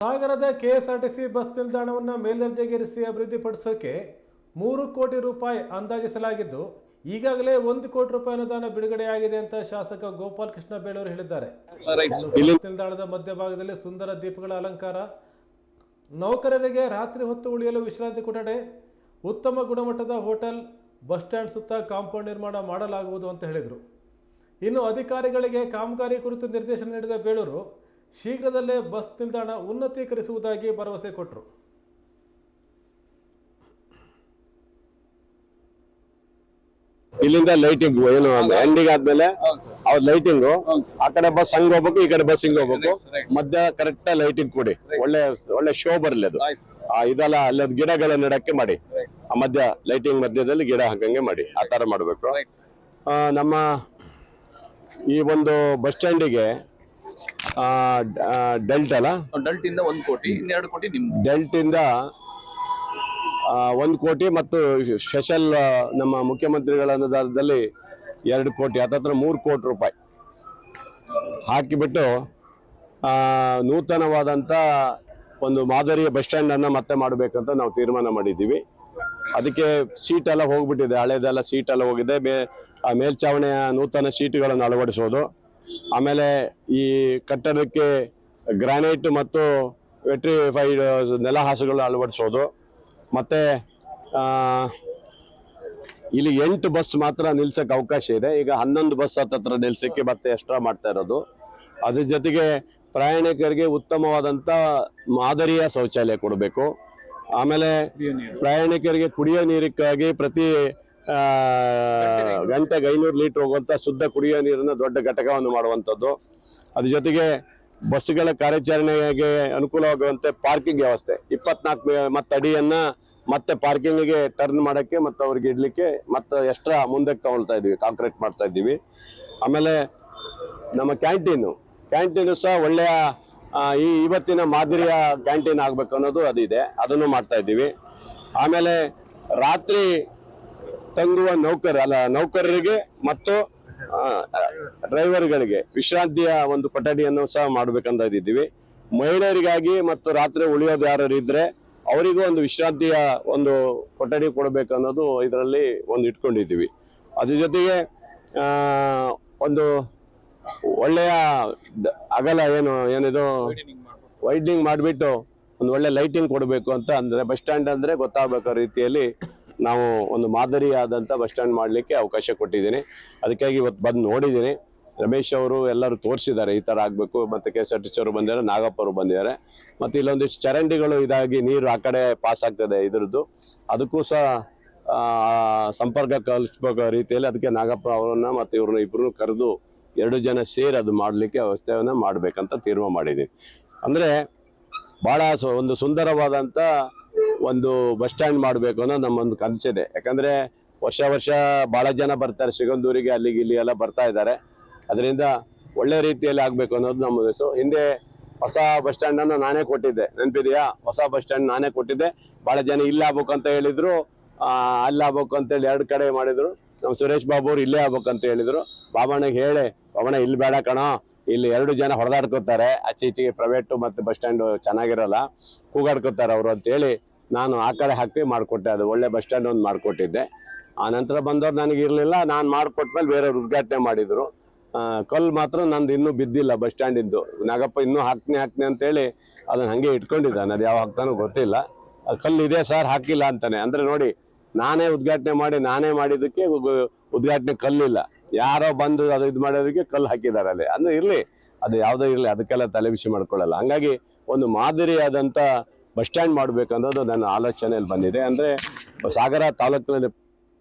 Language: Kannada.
ಸಾಗರದ ಕೆಎಸ್ಆರ್ಟಿಸಿ ಬಸ್ ನಿಲ್ದಾಣವನ್ನು ಮೇಲ್ದರ್ಜೆಗೇರಿಸಿ ಅಭಿವೃದ್ಧಿಪಡಿಸೋಕೆ 3 ಕೋಟಿ ರೂಪಾಯಿ ಅಂದಾಜಿಸಲಾಗಿದ್ದು ಈಗಾಗಲೇ 1 ಕೋಟಿ ರೂಪಾಯಿ ಅನುದಾನ ಬಿಡುಗಡೆಯಾಗಿದೆ ಅಂತ ಶಾಸಕ ಗೋಪಾಲ್ ಕೃಷ್ಣ ಬೇಳೂರು ಹೇಳಿದ್ದಾರೆ. ಬಸ್ ನಿಲ್ದಾಣದ ಮಧ್ಯಭಾಗದಲ್ಲಿ ಸುಂದರ ದೀಪಗಳ ಅಲಂಕಾರ, ನೌಕರರಿಗೆ ರಾತ್ರಿ ಹೊತ್ತು ಉಳಿಯಲು ವಿಶ್ರಾಂತಿ ಕೊಠಡಿ, ಉತ್ತಮ ಗುಣಮಟ್ಟದ ಹೋಟೆಲ್, ಬಸ್ ಸ್ಟ್ಯಾಂಡ್ ಸುತ್ತ ಕಾಂಪೌಂಡ್ ನಿರ್ಮಾಣ ಮಾಡಲಾಗುವುದು ಅಂತ ಹೇಳಿದರು. ಇನ್ನು ಅಧಿಕಾರಿಗಳಿಗೆ ಕಾಮಗಾರಿ ಕುರಿತು ನಿರ್ದೇಶನ ನೀಡಿದ ಬೇಳೂರು ಶೀಘ್ರದಲ್ಲೇ ಬಸ್ ನಿಲ್ದಾಣ ಉನ್ನತೀಕರಿಸುವುದಾಗಿ ಭರವಸೆ ಕೊಟ್ಟರು. ಇಲ್ಲಿಂದ ಲೈಟಿಂಗ್ ಏನು ಎಂಡಿಂಗ್ ಆದ್ಮೇಲೆ ಅವ್ರ ಲೈಟಿಂಗ್ ಆ ಕಡೆ ಬಸ್ ಹಂಗ್ ಹೋಗ್ಬೇಕು, ಈ ಕಡೆ ಬಸ್ ಹಿಂಗ್ ಹೋಗ್ಬೇಕು, ಮಧ್ಯ ಕರೆಕ್ಟ್ ಲೈಟಿಂಗ್ ಕೊಡಿ, ಒಳ್ಳೆ ಶೋ ಬರ್ಲಿ. ಅದು ಇದೆಲ್ಲ ಅಲ್ಲಿ ಗಿಡಗಳ ನೆಡಕ್ಕೆ ಮಾಡಿ, ಆ ಮಧ್ಯ ಲೈಟಿಂಗ್ ಮಧ್ಯದಲ್ಲಿ ಗಿಡ ಹಾಕಂಗೆ ಮಾಡಿ, ಆ ತರ ಮಾಡ್ಬೇಕು. ನಮ್ಮ ಈ ಒಂದು ಬಸ್ ಸ್ಟ್ಯಾಂಡಿಗೆ ಡೆಲ್ಟ್ ಅಲ್ಲ, ಡೆಲ್ಟ್ ಇಂದ 1 ಕೋಟಿ, 2 ಕೋಟಿ ನಿಮ್ದು. ಡೆಲ್ಟ್ ಇಂದ 1 ಕೋಟಿ ಮತ್ತು ಸ್ಪೆಷಲ್ ನಮ್ಮ ಮುಖ್ಯಮಂತ್ರಿಗಳ ಅನುದಾನದಲ್ಲಿ 2 ಕೋಟಿ, ಹತ್ತತ್ರ 3 ಕೋಟಿ ರೂಪಾಯಿ ಹಾಕಿಬಿಟ್ಟು ನೂತನವಾದಂಥ ಒಂದು ಮಾದರಿಯ ಬಸ್ ಸ್ಟ್ಯಾಂಡ್ ಅನ್ನ ಮತ್ತೆ ಮಾಡಬೇಕಂತ ನಾವು ತೀರ್ಮಾನ ಮಾಡಿದ್ದೀವಿ. ಅದಕ್ಕೆ ಸೀಟ್ ಎಲ್ಲ ಹೋಗ್ಬಿಟ್ಟಿದೆ, ಹಳೇದೆಲ್ಲ ಸೀಟ್ ಎಲ್ಲ ಹೋಗಿದೆ. ಮೇಲ್ಚಾವಣಿಯ ನೂತನ ಸೀಟುಗಳನ್ನು ಅಳವಡಿಸೋದು, ಆಮೇಲೆ ಈ ಕಟ್ಟಡಕ್ಕೆ ಗ್ರಾನೈಟ್ ಮತ್ತು ವೆಟ್ರಿಫೈಡ್ ನೆಲಹಾಸುಗಳು ಅಳವಡಿಸೋದು, ಮತ್ತೆ ಇಲ್ಲಿ 8 ಬಸ್ ಮಾತ್ರ ನಿಲ್ಸಕ್ಕೆ ಅವಕಾಶ ಇದೆ. ಈಗ 11 ಬಸ್ ಹತ್ತತ್ರ ನಿಲ್ಸಕ್ಕೆ ಮತ್ತೆ ಎಕ್ಸ್ಟ್ರಾ ಮಾಡ್ತಾ ಇರೋದು. ಅದ್ರ ಜೊತೆಗೆ ಪ್ರಯಾಣಿಕರಿಗೆ ಉತ್ತಮವಾದಂಥ ಮಾದರಿಯ ಶೌಚಾಲಯ ಕೊಡಬೇಕು. ಆಮೇಲೆ ಪ್ರಯಾಣಿಕರಿಗೆ ಕುಡಿಯೋ ನೀರಿಗಾಗಿ ಪ್ರತಿ ಗಂಟೆಗೆ 500 ಲೀಟರ್ ಹೋಗುವಂಥ ಶುದ್ಧ ಕುಡಿಯೋ ನೀರನ್ನು ದೊಡ್ಡ ಘಟಕವನ್ನು ಮಾಡುವಂಥದ್ದು. ಅದ್ರ ಜೊತೆಗೆ ಬಸ್ಗಳ ಕಾರ್ಯಾಚರಣೆಗೆ ಅನುಕೂಲವಾಗುವಂತೆ ಪಾರ್ಕಿಂಗ್ ವ್ಯವಸ್ಥೆ 24 ಮತ್ತೆ ಅಡಿಯನ್ನ ಮತ್ತೆ ಪಾರ್ಕಿಂಗ್ಗೆ ಟರ್ನ್ ಮಾಡಕ್ಕೆ ಮತ್ತೆ ಅವ್ರಿಗೆ ಇಡ್ಲಿಕ್ಕೆ ಮತ್ತೆ ಎಕ್ಸ್ಟ್ರಾ ಮುಂದಕ್ಕೆ ತಗೊಳ್ತಾ ಇದೀವಿ, ಕಾಂಕ್ರೀಟ್ ಮಾಡ್ತಾ ಇದ್ದೀವಿ. ಆಮೇಲೆ ನಮ್ಮ ಕ್ಯಾಂಟೀನು ಸಹ ಒಳ್ಳೆಯ ಇವತ್ತಿನ ಮಾದರಿಯ ಕ್ಯಾಂಟೀನ್ ಆಗ್ಬೇಕು ಅನ್ನೋದು ಅದಿದೆ, ಅದನ್ನು ಮಾಡ್ತಾ ಇದ್ದೀವಿ. ಆಮೇಲೆ ರಾತ್ರಿ ತಂಗುವ ನೌಕರರಿಗೆ ಮತ್ತು ಡ್ರೈವರ್ಗಳಿಗೆ ವಿಶ್ರಾಂತಿಯ ಒಂದು ಕೊಠಡಿಯನ್ನು ಸಹ ಮಾಡ್ಬೇಕಂತ ಇದ್ದೀವಿ. ಮಹಿಳೆಯರಿಗಾಗಿ ಮತ್ತು ರಾತ್ರಿ ಉಳಿಯೋದು ಯಾರು ಇದ್ರೆ ಅವರಿಗೂ ಒಂದು ವಿಶ್ರಾಂತಿಯ ಒಂದು ಕೊಠಡಿ ಕೊಡಬೇಕು ಅನ್ನೋದು ಇದರಲ್ಲಿ ಒಂದು ಇಟ್ಕೊಂಡಿದ್ದೀವಿ. ಅದ್ರ ಜೊತೆಗೆ ಒಂದು ಒಳ್ಳೆಯ ಅಗಲ ಏನಿದು ವೈಡ್ನಿಂಗ್ ಮಾಡಿಬಿಟ್ಟು ಒಂದು ಒಳ್ಳೆ ಲೈಟಿಂಗ್ ಕೊಡಬೇಕು ಅಂತ, ಅಂದ್ರೆ ಬಸ್ ಸ್ಟ್ಯಾಂಡ್ ಅಂದ್ರೆ ಗೊತ್ತಾಗಬೇಕೋ ರೀತಿಯಲ್ಲಿ ನಾವು ಒಂದು ಮಾದರಿಯಾದಂಥ ಬಸ್ ಸ್ಟ್ಯಾಂಡ್ ಮಾಡಲಿಕ್ಕೆ ಅವಕಾಶ ಕೊಟ್ಟಿದ್ದೀನಿ. ಅದಕ್ಕಾಗಿ ಇವತ್ತು ಬಂದು ನೋಡಿದ್ದೀನಿ. ರಮೇಶ್ ಅವರು ಎಲ್ಲರೂ ತೋರಿಸಿದ್ದಾರೆ ಈ ಥರ ಆಗಬೇಕು. ಮತ್ತು KSRTC ಅವರು ಬಂದಿದ್ದಾರೆ, ನಾಗಪ್ಪ ಅವರು ಬಂದಿದ್ದಾರೆ. ಮತ್ತು ಇಲ್ಲೊಂದಿಷ್ಟು ಚರಂಡಿಗಳು ಇದಾಗಿ ನೀರು ಆ ಕಡೆ ಪಾಸ್ ಆಗ್ತದೆ ಇದ್ರದ್ದು, ಅದಕ್ಕೂ ಸಹ ಸಂಪರ್ಕ ಕಲಿಸ್ಬೇಕು ರೀತಿಯಲ್ಲಿ ಅದಕ್ಕೆ ನಾಗಪ್ಪ ಅವರನ್ನ ಮತ್ತು ಇವ್ರನ್ನ ಇಬ್ಬರನ್ನು ಕರೆದು 2 ಜನ ಸೇರಿ ಅದು ಮಾಡಲಿಕ್ಕೆ ವ್ಯವಸ್ಥೆಯನ್ನು ಮಾಡಬೇಕಂತ ತೀರ್ಮಾನ ಮಾಡಿದ್ದೀನಿ. ಅಂದರೆ ಭಾಳ ಒಂದು ಸುಂದರವಾದಂಥ ಒಂದು ಬಸ್ ಸ್ಟ್ಯಾಂಡ್ ಮಾಡಬೇಕು ಅನ್ನೋ ನಮ್ಮೊಂದು ಕನಸಿದೆ. ಯಾಕಂದರೆ ವರ್ಷ ಭಾಳ ಜನ ಬರ್ತಾರೆ, ಸಿಗಂದೂರಿಗೆ ಅಲ್ಲಿಗೆ ಇಲ್ಲಿ ಎಲ್ಲ ಬರ್ತಾ ಇದ್ದಾರೆ. ಅದರಿಂದ ಒಳ್ಳೆ ರೀತಿಯಲ್ಲಿ ಆಗಬೇಕು ಅನ್ನೋದು ನಮ್ಮ ಉದ್ದೇಶ. ಹಿಂದೆ ಹೊಸ ಬಸ್ ಸ್ಟ್ಯಾಂಡನ್ನು ನಾನೇ ಕೊಟ್ಟಿದ್ದೆ, ನೆನಪಿದೆಯಾ? ಹೊಸ ಬಸ್ ಸ್ಟ್ಯಾಂಡ್ ನಾನೇ ಕೊಟ್ಟಿದ್ದೆ. ಭಾಳ ಜನ ಇಲ್ಲಿ ಆಗ್ಬೇಕು ಅಂತ ಹೇಳಿದ್ರು, ಅಲ್ಲಿ ಆಗ್ಬೇಕು ಅಂತೇಳಿ 2 ಕಡೆ ಮಾಡಿದ್ರು. ನಮ್ಮ ಸುರೇಶ್ ಬಾಬು ಅವ್ರು ಇಲ್ಲೇ ಆಗ್ಬೇಕಂತ ಹೇಳಿದ್ರು. ಬಾಬಣ್ಣಗೆ ಹೇಳಿ, ಬಾಬಣ್ಣ ಇಲ್ಲಿ ಬೇಡ ಕಣೋ, ಇಲ್ಲಿ 2 ಜನ ಹೊಡೆದಾಡ್ಕೋತಾರೆ, ಈಚೆಗೆ ಪ್ರೈವೇಟು ಮತ್ತು ಬಸ್ ಸ್ಟ್ಯಾಂಡು ಚೆನ್ನಾಗಿರಲ್ಲ, ಕೂಗಾಡ್ಕೋತಾರೆ ಅವರು ಅಂತೇಳಿ ನಾನು ಆ ಕಡೆ ಹಾಕಿ ಮಾಡಿಕೊಟ್ಟೆ. ಅದು ಒಳ್ಳೆ ಬಸ್ ಸ್ಟ್ಯಾಂಡ್ ಒಂದು ಮಾಡಿಕೊಟ್ಟಿದ್ದೆ. ಆ ನಂತರ ಬಂದವ್ರು ನನಗೆ ಇರಲಿಲ್ಲ, ನಾನು ಮಾಡಿಕೊಟ್ಮೇಲೆ ಬೇರೆಯವ್ರು ಉದ್ಘಾಟನೆ ಮಾಡಿದರು. ಕಲ್ಲು ಮಾತ್ರ ನಂದು ಇನ್ನೂ ಬಿದ್ದಿಲ್ಲ ಬಸ್ ಸ್ಟ್ಯಾಂಡಿದ್ದು. ನಾಗಪ್ಪ ಇನ್ನೂ ಹಾಕ್ತೀನಿ ಅಂತೇಳಿ ಅದನ್ನು ಹಾಗೆ ಇಟ್ಕೊಂಡಿದ್ದಾನೆ, ಅದು ಯಾವ ಹಾಕ್ತಾನೋ ಗೊತ್ತಿಲ್ಲ. ಕಲ್ಲು ಇದೆ ಸರ್, ಹಾಕಿಲ್ಲ ಅಂತಾನೆ. ಅಂದರೆ ನೋಡಿ, ನಾನೇ ಉದ್ಘಾಟನೆ ಮಾಡಿ ನಾನೇ ಮಾಡಿದ್ದಕ್ಕೆ ಉದ್ಘಾಟನೆ ಕಲ್ಲಿಲ್ಲ, ಯಾರೋ ಬಂದು ಅದು ಇದು ಮಾಡೋದಕ್ಕೆ ಕಲ್ಲು ಹಾಕಿದ್ದಾರೆ ಅಲ್ಲಿ. ಅಂದರೆ ಇರಲಿ, ಅದು ಯಾವುದೋ ಇರಲಿ, ಅದಕ್ಕೆಲ್ಲ ತಲೆಬಿಸಿ ಮಾಡ್ಕೊಳ್ಳಲ್ಲ. ಹಂಗಾಗಿ ಒಂದು ಮಾದರಿಯಾದಂಥ ಬಸ್ ಸ್ಟ್ಯಾಂಡ್ ಮಾಡಬೇಕು ಅನ್ನೋದು ನನ್ನ ಆಲೋಚನೆಯಲ್ಲಿ ಬಂದಿದೆ. ಅಂದರೆ ಸಾಗರ ತಾಲೂಕಿನಲ್ಲಿ